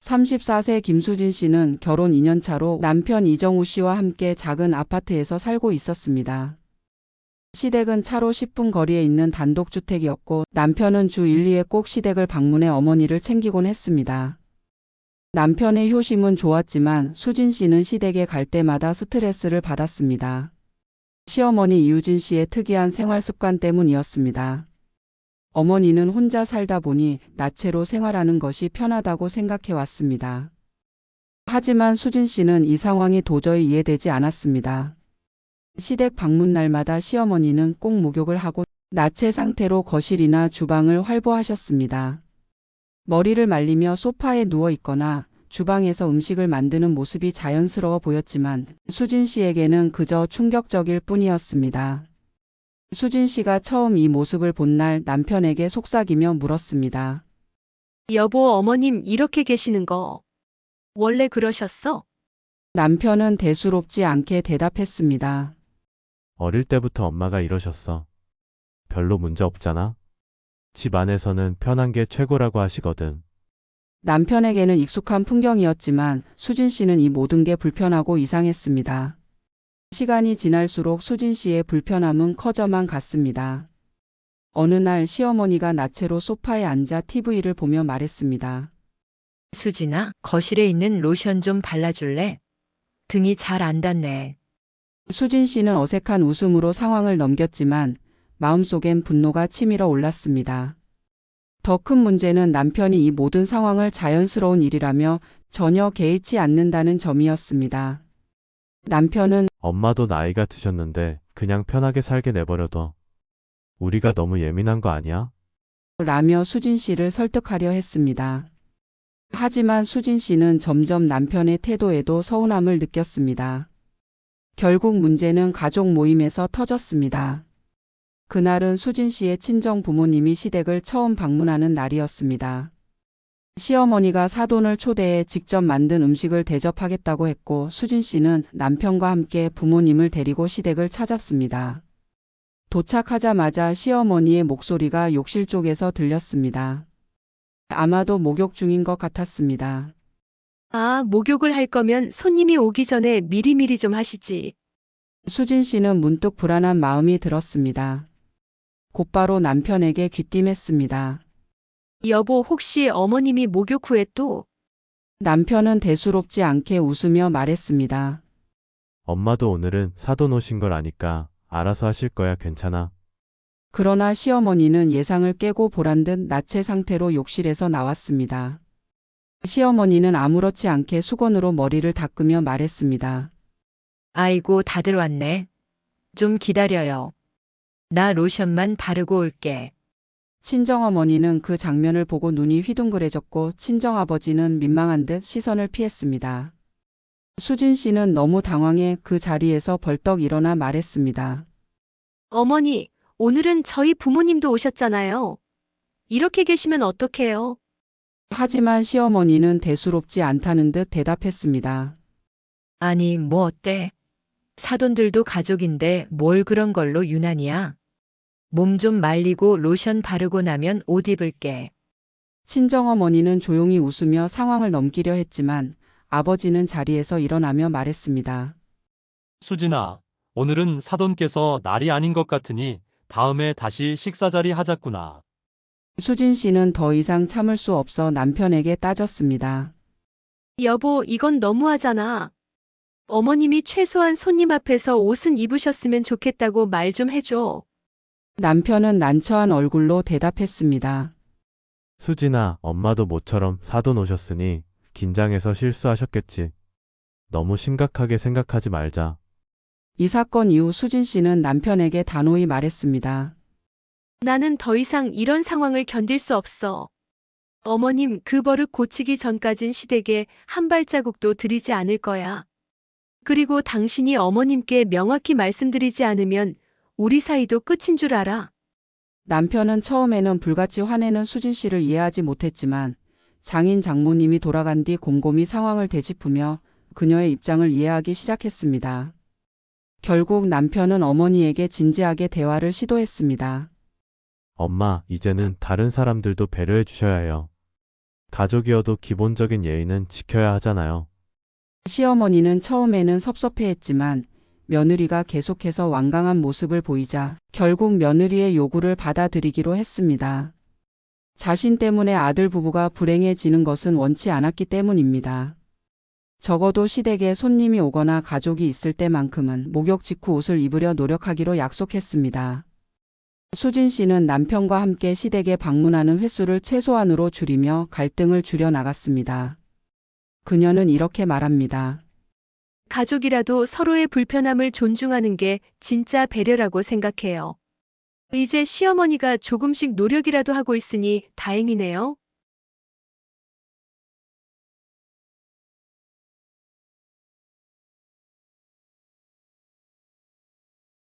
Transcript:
34세 김수진 씨는 결혼 2년 차로 남편 이정우 씨와 함께 작은 아파트에서 살고 있었습니다. 시댁은 차로 10분 거리에 있는 단독주택이었고 남편은 주 1, 2회 꼭 시댁을 방문해 어머니를 챙기곤 했습니다. 남편의 효심은 좋았지만 수진 씨는 시댁에 갈 때마다 스트레스를 받았습니다. 시어머니 이유진 씨의 특이한 생활 습관 때문이었습니다. 어머니는 혼자 살다 보니 나체로 생활하는 것이 편하다고 생각해 왔습니다. 하지만 수진 씨는 이 상황이 도저히 이해되지 않았습니다. 시댁 방문 날마다 시어머니는 꼭 목욕을 하고 나체 상태로 거실이나 주방을 활보하셨습니다. 머리를 말리며 소파에 누워 있거나 주방에서 음식을 만드는 모습이 자연스러워 보였지만 수진 씨에게는 그저 충격적일 뿐이었습니다. 수진 씨가 처음 이 모습을 본 날 남편에게 속삭이며 물었습니다. 여보, 어머님 이렇게 계시는 거 원래 그러셨어? 남편은 대수롭지 않게 대답했습니다. 어릴 때부터 엄마가 이러셨어. 별로 문제 없잖아. 집 안에서는 편한 게 최고라고 하시거든. 남편에게는 익숙한 풍경이었지만 수진 씨는 이 모든 게 불편하고 이상했습니다. 시간이 지날수록 수진 씨의 불편함은 커져만 갔습니다. 어느 날 시어머니가 나체로 소파에 앉아 TV를 보며 말했습니다. 수진아, 거실에 있는 로션 좀 발라줄래? 등이 잘 안 닿네. 수진 씨는 어색한 웃음으로 상황을 넘겼지만 마음속엔 분노가 치밀어 올랐습니다. 더 큰 문제는 남편이 이 모든 상황을 자연스러운 일이라며 전혀 개의치 않는다는 점이었습니다. 남편은 엄마도 나이가 드셨는데 그냥 편하게 살게 내버려둬. 우리가 너무 예민한 거 아니야? 라며 수진 씨를 설득하려 했습니다. 하지만 수진 씨는 점점 남편의 태도에도 서운함을 느꼈습니다. 결국 문제는 가족 모임에서 터졌습니다. 그날은 수진 씨의 친정 부모님이 시댁을 처음 방문하는 날이었습니다. 시어머니가 사돈을 초대해 직접 만든 음식을 대접하겠다고 했고 수진 씨는 남편과 함께 부모님을 데리고 시댁을 찾았습니다. 도착하자마자 시어머니의 목소리가 욕실 쪽에서 들렸습니다. 아마도 목욕 중인 것 같았습니다. 아, 목욕을 할 거면 손님이 오기 전에 미리미리 좀 하시지. 수진 씨는 문득 불안한 마음이 들었습니다. 곧바로 남편에게 귀띔했습니다. 여보, 혹시 어머님이 목욕 후에 또 남편은 대수롭지 않게 웃으며 말했습니다. 엄마도 오늘은 사돈 오신 걸 아니까 알아서 하실 거야. 괜찮아. 그러나 시어머니는 예상을 깨고 보란듯 나체 상태로 욕실에서 나왔습니다. 시어머니는 아무렇지 않게 수건으로 머리를 닦으며 말했습니다. 아이고, 다들 왔네. 좀 기다려요. 나 로션만 바르고 올게. 친정어머니는 그 장면을 보고 눈이 휘둥그레졌고 친정아버지는 민망한 듯 시선을 피했습니다. 수진 씨는 너무 당황해 그 자리에서 벌떡 일어나 말했습니다. 어머니, 오늘은 저희 부모님도 오셨잖아요. 이렇게 계시면 어떡해요? 하지만 시어머니는 대수롭지 않다는 듯 대답했습니다. 아니, 뭐 어때? 사돈들도 가족인데 뭘 그런 걸로 유난이야? 몸 좀 말리고 로션 바르고 나면 옷 입을게. 친정어머니는 조용히 웃으며 상황을 넘기려 했지만 아버지는 자리에서 일어나며 말했습니다. 수진아, 오늘은 사돈께서 날이 아닌 것 같으니 다음에 다시 식사 자리 하자꾸나. 수진 씨는 더 이상 참을 수 없어 남편에게 따졌습니다. 여보, 이건 너무하잖아. 어머님이 최소한 손님 앞에서 옷은 입으셨으면 좋겠다고 말 좀 해줘. 남편은 난처한 얼굴로 대답했습니다. 수진아, 엄마도 모처럼 사돈 오셨으니 긴장해서 실수하셨겠지. 너무 심각하게 생각하지 말자. 이 사건 이후 수진 씨는 남편에게 단호히 말했습니다. 나는 더 이상 이런 상황을 견딜 수 없어. 어머님, 그 버릇 고치기 전까진 시댁에 한 발자국도 들이지 않을 거야. 그리고 당신이 어머님께 명확히 말씀드리지 않으면 우리 사이도 끝인 줄 알아. 남편은 처음에는 불같이 화내는 수진 씨를 이해하지 못했지만 장인 장모님이 돌아간 뒤 곰곰이 상황을 되짚으며 그녀의 입장을 이해하기 시작했습니다. 결국 남편은 어머니에게 진지하게 대화를 시도했습니다. 엄마, 이제는 다른 사람들도 배려해 주셔야 해요. 가족이어도 기본적인 예의는 지켜야 하잖아요. 시어머니는 처음에는 섭섭해했지만 며느리가 계속해서 완강한 모습을 보이자 결국 며느리의 요구를 받아들이기로 했습니다. 자신 때문에 아들 부부가 불행해지는 것은 원치 않았기 때문입니다. 적어도 시댁에 손님이 오거나 가족이 있을 때만큼은 목욕 직후 옷을 입으려 노력하기로 약속했습니다. 수진 씨는 남편과 함께 시댁에 방문하는 횟수를 최소한으로 줄이며 갈등을 줄여 나갔습니다. 그녀는 이렇게 말합니다. 가족이라도 서로의 불편함을 존중하는 게 진짜 배려라고 생각해요. 이제 시어머니가 조금씩 노력이라도 하고 있으니 다행이네요.